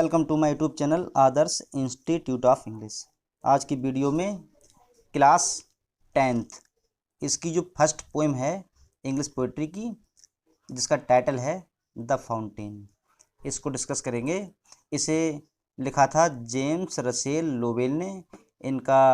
Welcome to my YouTube channel Adarsh institute of English. आज की video में क्लास 10th इसकी जो फर्स्ट पोएम है इंग्लिश पोइट्री की, जिसका टाइटल है द फाउंटेन, इसको डिस्कस करेंगे। इसे लिखा था जेम्स रसेल लोवेल ने। इनका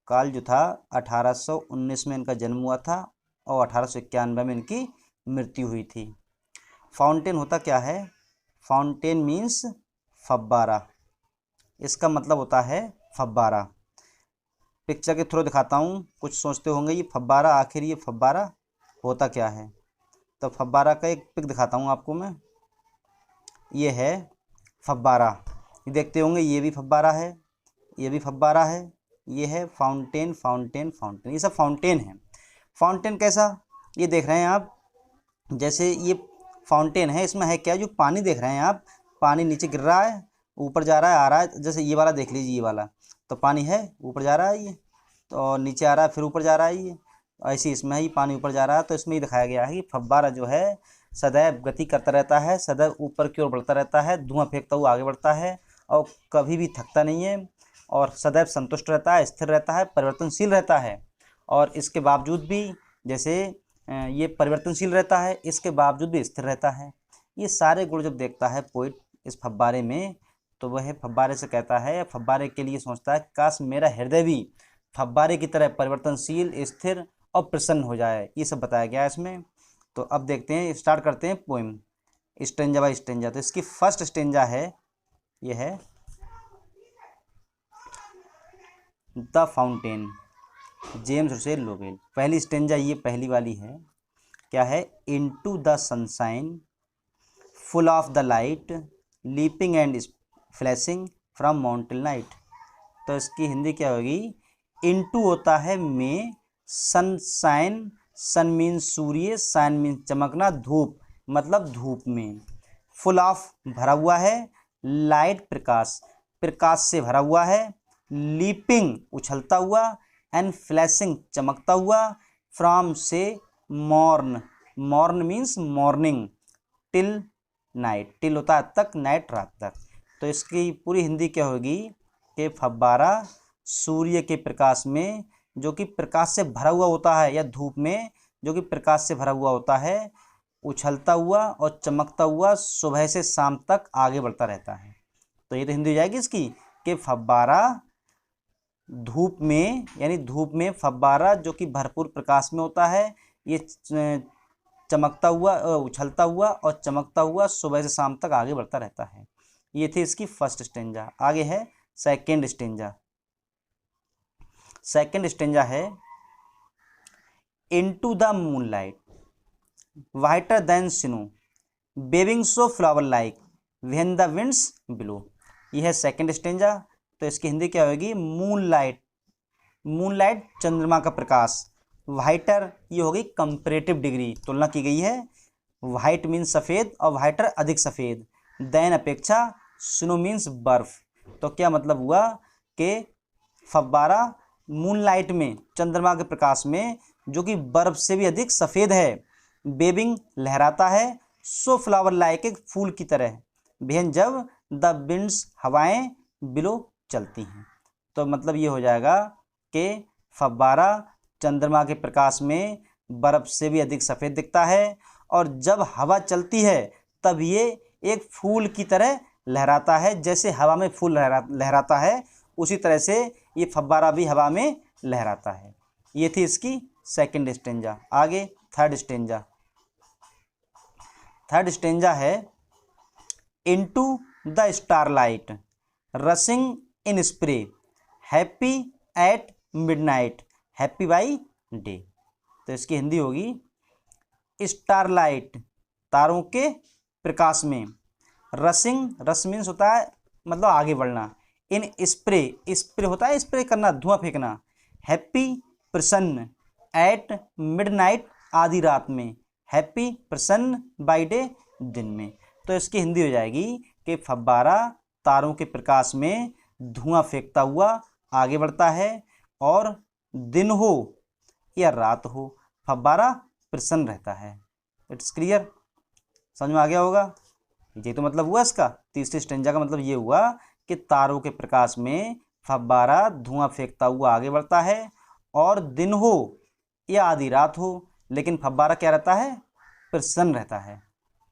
काल जो था 1819 में इनका जन्म हुआ था और 1891 में इनकी मृत्यु हुई थी। फाउंटेन होता क्या है? फाउंटेन मीन्स फव्वारा, इसका मतलब होता है फव्वारा। पिक्चर के थ्रू दिखाता हूँ, कुछ सोचते होंगे ये फव्वारा, आखिर ये फव्वारा होता क्या है। तो फव्वारा का एक पिक दिखाता हूँ आपको मैं। ये है फव्वारा, ये देखते होंगे, ये भी फव्वारा है, ये भी फव्वारा है, ये है फाउंटेन फाउंटेन फाउंटेन, ये सब फाउंटेन है। फाउंटेन कैसा? ये देख रहे हैं आप, जैसे ये फाउंटेन है, इसमें है क्या, जो पानी देख रहे हैं आप, पानी नीचे गिर रहा है, ऊपर जा रहा है, आ रहा है। जैसे ये वाला देख लीजिए, ये वाला तो पानी है, ऊपर जा रहा है ये, तो नीचे आ रहा है, फिर ऊपर जा रहा है ये, ऐसे इसमें ही पानी ऊपर जा रहा है। तो इसमें ये दिखाया गया है कि फव्वारा जो है सदैव गति करता रहता है, सदैव ऊपर की ओर बढ़ता रहता है, धुआं फेंकता हुआ आगे बढ़ता है और कभी भी थकता नहीं है और सदैव संतुष्ट रहता है, स्थिर रहता है, परिवर्तनशील रहता है। और इसके बावजूद भी, जैसे ये परिवर्तनशील रहता है, इसके बावजूद भी स्थिर रहता है। ये सारे गुण जब देखता है पोइट इस फव्वारे में, तो वह फव्वारे से कहता है, फव्वारे के लिए सोचता है, काश मेरा हृदय भी फव्वारे की तरह परिवर्तनशील, स्थिर और प्रसन्न हो जाए। ये सब बताया गया है इसमें। तो अब देखते हैं, स्टार्ट करते हैं पोइम स्टेंजा बाय स्टेंजा। तो इसकी फर्स्ट स्टेंजा है, ये है the fountain, James Russell Lowell. पहली स्टेंजा ये पहली वाली है, क्या है? Into the sunshine full of the light leaping and flashing from mountain night. तो इसकी हिंदी क्या होगी? इनटू होता है में, सनशाइन, सन मीन सूर्य, शाइन मीन चमकना, धूप मतलब धूप में, फुल ऑफ भरा हुआ है, लाइट प्रकाश, प्रकाश से भरा हुआ है, लीपिंग उछलता हुआ, एंड फ्लैशिंग चमकता हुआ, फ्रॉम से morn, morn means morning, till night, till होता है तक, नाइट रात तक। तो इसकी पूरी हिंदी क्या होगी कि फव्वारा सूर्य के प्रकाश में, जो कि प्रकाश से भरा हुआ होता है, या धूप में जो कि प्रकाश से भरा हुआ होता है, उछलता हुआ और चमकता हुआ सुबह से शाम तक आगे बढ़ता रहता है। तो ये तो हिंदी हो जाएगी इसकी कि फव्वारा धूप में, यानी धूप में फव्वारा जो कि भरपूर प्रकाश में होता है, ये चमकता हुआ, उछलता हुआ और चमकता हुआ सुबह से शाम तक आगे बढ़ता रहता है। ये थी इसकी फर्स्ट स्टेंजा। आगे है सेकेंड स्टेंजा। सेकेंड स्टेंजा है into the moonlight whiter than snow waving so flower like when the winds blow. यह है सेकेंड स्टेंजा। तो इसकी हिंदी क्या होगी? मूनलाइट, मूनलाइट चंद्रमा का प्रकाश, वाइटर ये होगी कंपैरेटिव डिग्री, तुलना की गई है, वाइट मीन्स सफ़ेद और वाइटर अधिक सफ़ेद, दैन अपेक्षा, स्नो मीन्स बर्फ। तो क्या मतलब हुआ कि फव्वारा मूनलाइट में, चंद्रमा के प्रकाश में, जो कि बर्फ से भी अधिक सफ़ेद है, बेबिंग लहराता है, सो फ्लावर लाइक एक फूल की तरह, बेहन जब द विंड्स हवाएं बिलो चलती हैं। तो मतलब ये हो जाएगा कि फव्वारा चंद्रमा के प्रकाश में बर्फ से भी अधिक सफ़ेद दिखता है, और जब हवा चलती है तब ये एक फूल की तरह लहराता है। जैसे हवा में फूल लहराता है, उसी तरह से ये फव्वारा भी हवा में लहराता है। ये थी इसकी सेकंड स्टेंजा। आगे थर्ड स्टेंजा। थर्ड स्टेंजा है into the starlight rushing in spray happy at midnight happy by day. तो इसकी हिंदी होगी स्टारलाइट तारों के प्रकाश में, रशिंग, रश मीन्स होता है मतलब आगे बढ़ना, इन स्प्रे, स्प्रे होता है स्प्रे करना, धुआं फेंकना, हैप्पी प्रसन्न, एट मिडनाइट आधी रात में, हैप्पी प्रसन्न बाई डे दिन में। तो इसकी हिंदी हो जाएगी कि फव्वारा तारों के प्रकाश में धुआं फेंकता हुआ आगे बढ़ता है, और दिन हो या रात हो फव्वारा प्रसन्न रहता है। इट्स क्लियर, समझ में आ गया होगा। ये तो मतलब हुआ इसका। तीसरे स्टेंजा का मतलब ये हुआ कि तारों के प्रकाश में फव्वारा धुआं फेंकता हुआ आगे बढ़ता है, और दिन हो या आधी रात हो, लेकिन फव्वारा क्या रहता है, प्रसन्न रहता है।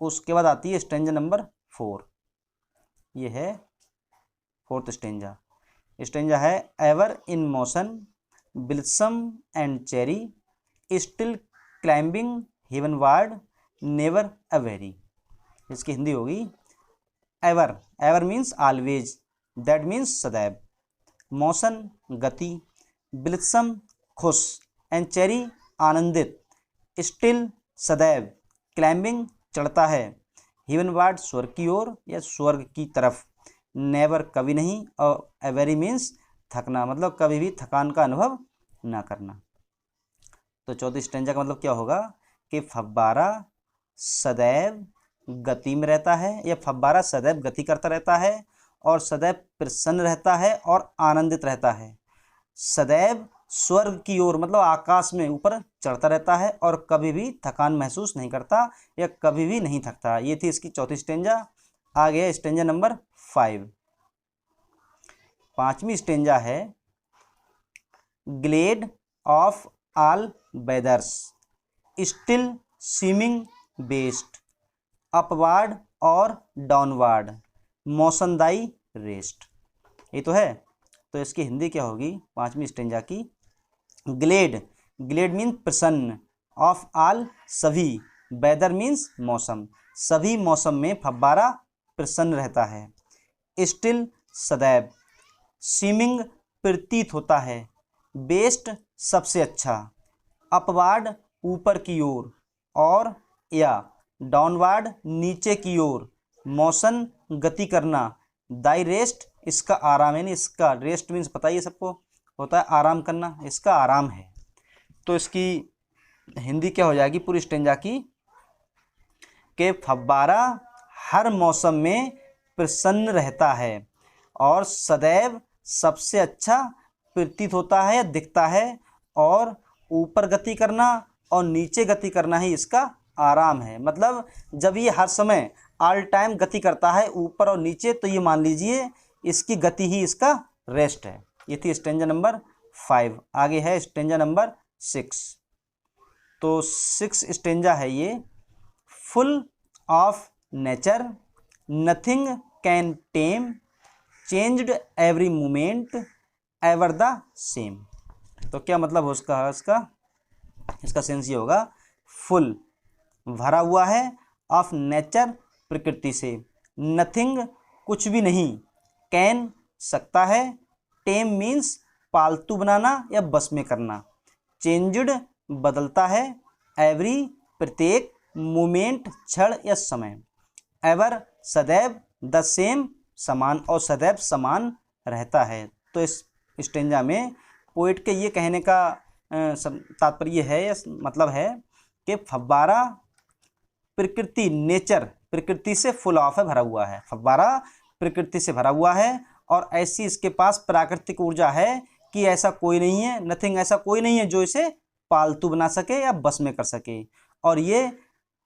उसके बाद आती है स्टेंजा नंबर 4। ये है फोर्थ स्टेंजा। स्टेंजा है ever in motion blithesome and cheery still climbing heavenward never aweary. इसकी हिंदी होगी ever, ever means always, that means सदैव, मोशन गति, ब्लिसम खुश, एंड चेरी आनंदित, स्टिल सदैव, क्लाइंबिंग चढ़ता है, हेवनवार्ड स्वर्ग की ओर या स्वर्ग की तरफ, नेवर कभी नहीं, और एवेरी मीन्स थकना, मतलब कभी भी थकान का अनुभव ना करना। तो चौथी स्टेंजा का मतलब क्या होगा कि फव्वारा सदैव गति में रहता है, या फव्वारा सदैव गति करता रहता है और सदैव प्रसन्न रहता है और आनंदित रहता है। सदैव स्वर्ग की ओर मतलब आकाश में ऊपर चढ़ता रहता है और कभी भी थकान महसूस नहीं करता या कभी भी नहीं थकता। ये थी इसकी चौथी स्टेंजा। आ गया स्टेंजा नंबर 5। पांचवी स्टेंजा है glad of all weathers still seeming best upward और डाउनवार्ड मौसमदायी रेस्ट। ये तो है। तो इसकी हिंदी क्या होगी पांचवी स्टेंजा की? ग्लेड, ग्लेड मीन्स प्रसन्न, ऑफ ऑल सभी, वेदर मीन्स मौसम, सभी मौसम में फव्वारा प्रसन्न रहता है, स्टिल सदैव, सीमिंग प्रतीत होता है, बेस्ट सबसे अच्छा, अपवार्ड ऊपर की ओर, और या डाउनवार्ड नीचे की ओर, मोशन गति करना, दाई रेस्ट इसका आराम है। नहीं, इसका रेस्ट मीन्स पता ही है सबको, होता है आराम करना, इसका आराम है। तो इसकी हिंदी क्या हो जाएगी पूरी स्टेंजा की कि फव्वारा हर मौसम में प्रसन्न रहता है और सदैव सबसे अच्छा प्रतीत होता है, दिखता है, और ऊपर गति करना और नीचे गति करना ही इसका आराम है। मतलब जब ये हर समय ऑल टाइम गति करता है ऊपर और नीचे, तो ये मान लीजिए इसकी गति ही इसका रेस्ट है। ये थी स्टेंजा नंबर 5। आगे है स्टेंजा नंबर 6। तो 6 स्टेंजा है ये, full of nature nothing can time changed every moment ever the same. तो क्या मतलब हो इसका सेंस ये होगा, फुल भरा हुआ है, ऑफ नेचर प्रकृति से, नथिंग कुछ भी नहीं, कैन सकता है, टेम मीन्स पालतू बनाना या बस में करना, चेंज्ड बदलता है, एवरी प्रत्येक, मोमेंट क्षण या समय, एवर सदैव, द सेम समान, और सदैव समान रहता है। तो इस स्टेंजा में पोइट के ये कहने का तात्पर्य है या मतलब है कि फव्वारा प्रकृति, नेचर प्रकृति से फुल ऑफ है, भरा हुआ है, फव्वारा प्रकृति से भरा हुआ है और ऐसी इसके पास प्राकृतिक ऊर्जा है कि ऐसा कोई नहीं है, नथिंग ऐसा कोई नहीं है जो इसे पालतू बना सके या बस में कर सके, और ये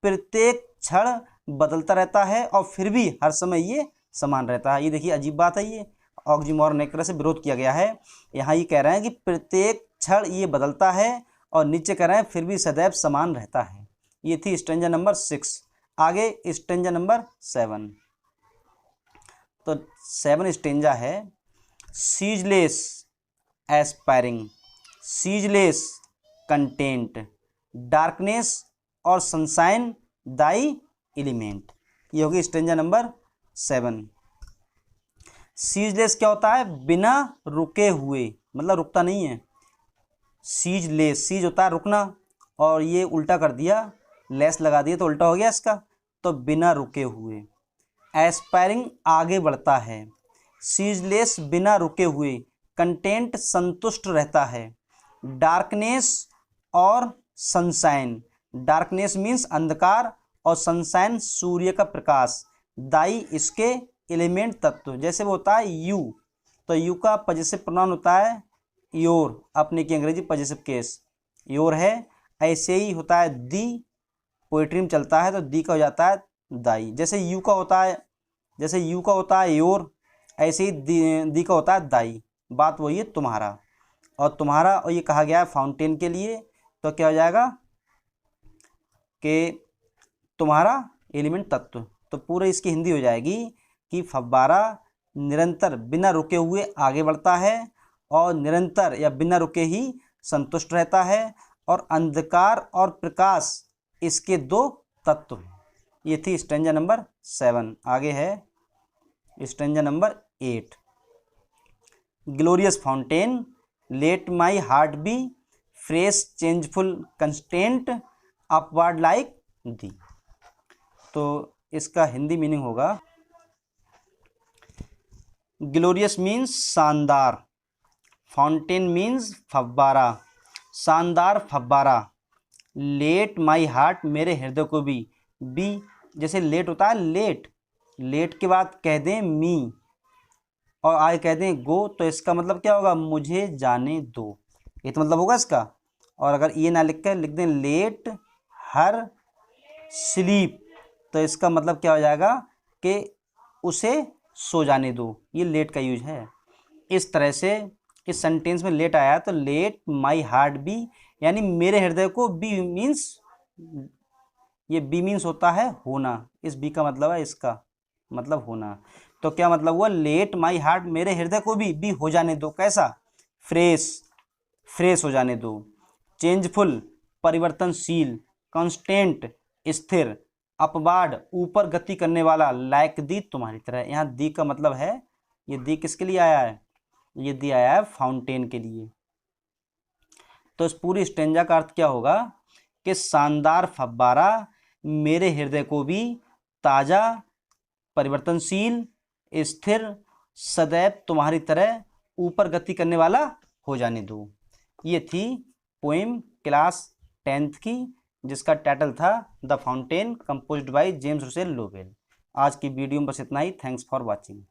प्रत्येक क्षण बदलता रहता है और फिर भी हर समय ये समान रहता है। ये देखिए अजीब बात है, ये ऑक्सीमोरन एक तरह से विरोध किया गया है। यहाँ ये कह रहे हैं कि प्रत्येक क्षण ये बदलता है और नीचे कह रहे हैं फिर भी सदैव समान रहता है। ये थी स्टेंजा नंबर 6। आगे स्टेंजा नंबर 7। तो 7 स्टेंजा है ceaseless aspiring, ceaseless content, darkness और सनशाइन दाई एलिमेंट। ये होगी स्टेंजा नंबर 7। सीजलेस क्या होता है? बिना रुके हुए, मतलब रुकता नहीं है। सीजलेस, सीज होता है रुकना, और ये उल्टा कर दिया, लेस लगा दिया तो उल्टा हो गया इसका, तो बिना रुके हुए। एस्पायरिंग आगे बढ़ता है, सीजलेस बिना रुके हुए, कंटेंट संतुष्ट रहता है, डार्कनेस और सनशाइन, डार्कनेस मीन्स अंधकार और सनशाइन सूर्य का प्रकाश, दाई इसके एलिमेंट तत्व, जैसे वो होता है यू, तो यू का पजेसिव प्रोनाउन होता है योर, अपने की अंग्रेजी पजेसिव केस योर है। ऐसे ही होता है दी, पोएट्री में चलता है तो दी का हो जाता है दाई। जैसे यू का होता है योर, ऐसे ही दी का होता है दाई। बात वही है तुम्हारा और तुम्हारा, और ये कहा गया है फाउंटेन के लिए, तो क्या हो जाएगा कि तुम्हारा एलिमेंट तत्व। तो पूरे इसकी हिंदी हो जाएगी कि फव्वारा निरंतर बिना रुके हुए आगे बढ़ता है और निरंतर या बिना रुके ही संतुष्ट रहता है, और अंधकार और प्रकाश इसके दो तत्व हैं। ये थी स्टैंजा नंबर 7। आगे है stanza number 8। Glorious fountain, let my heart be fresh changeful constant upward like thee. तो इसका हिंदी मीनिंग होगा, ग्लोरियस मीन्स शानदार, फाउंटेन मीन्स फव्वारा, शानदार फव्वारा, लेट माई हार्ट मेरे हृदय को भी, जैसे लेट होता है लेट के बाद कह दें मी और आगे कह दें गो, तो इसका मतलब क्या होगा, मुझे जाने दो, ये तो मतलब होगा इसका। और अगर ये ना लिख कर लिख दें लेट हर स्लीप, तो इसका मतलब क्या हो जाएगा कि उसे सो जाने दो। ये लेट का यूज है। इस तरह से इस सेंटेंस में लेट आया तो लेट माई हार्ट बी, यानी मेरे हृदय को, बी मीन्स, ये बी मीन्स होता है होना, इस बी का मतलब है इसका मतलब होना। तो क्या मतलब हुआ, लेट माई हार्ट मेरे हृदय को भी बी हो जाने दो, कैसा, फ्रेश हो जाने दो, चेंजफुल परिवर्तनशील, कांस्टेंट स्थिर, अपवार्ड ऊपर गति करने वाला, लाइक दी तुम्हारी तरह। यहाँ दी का मतलब है, ये दी किसके लिए आया है, ये दी आया है फाउंटेन के लिए। तो इस पूरी स्टेंजा का अर्थ क्या होगा कि शानदार फव्वारा मेरे हृदय को भी ताजा, परिवर्तनशील, स्थिर, सदैव तुम्हारी तरह ऊपर गति करने वाला हो जाने दो। ये थी पोएम क्लास 10th की, जिसका टाइटल था the fountain, composed by James Russell Lowell. आज की वीडियो में बस इतना ही। Thanks for watching.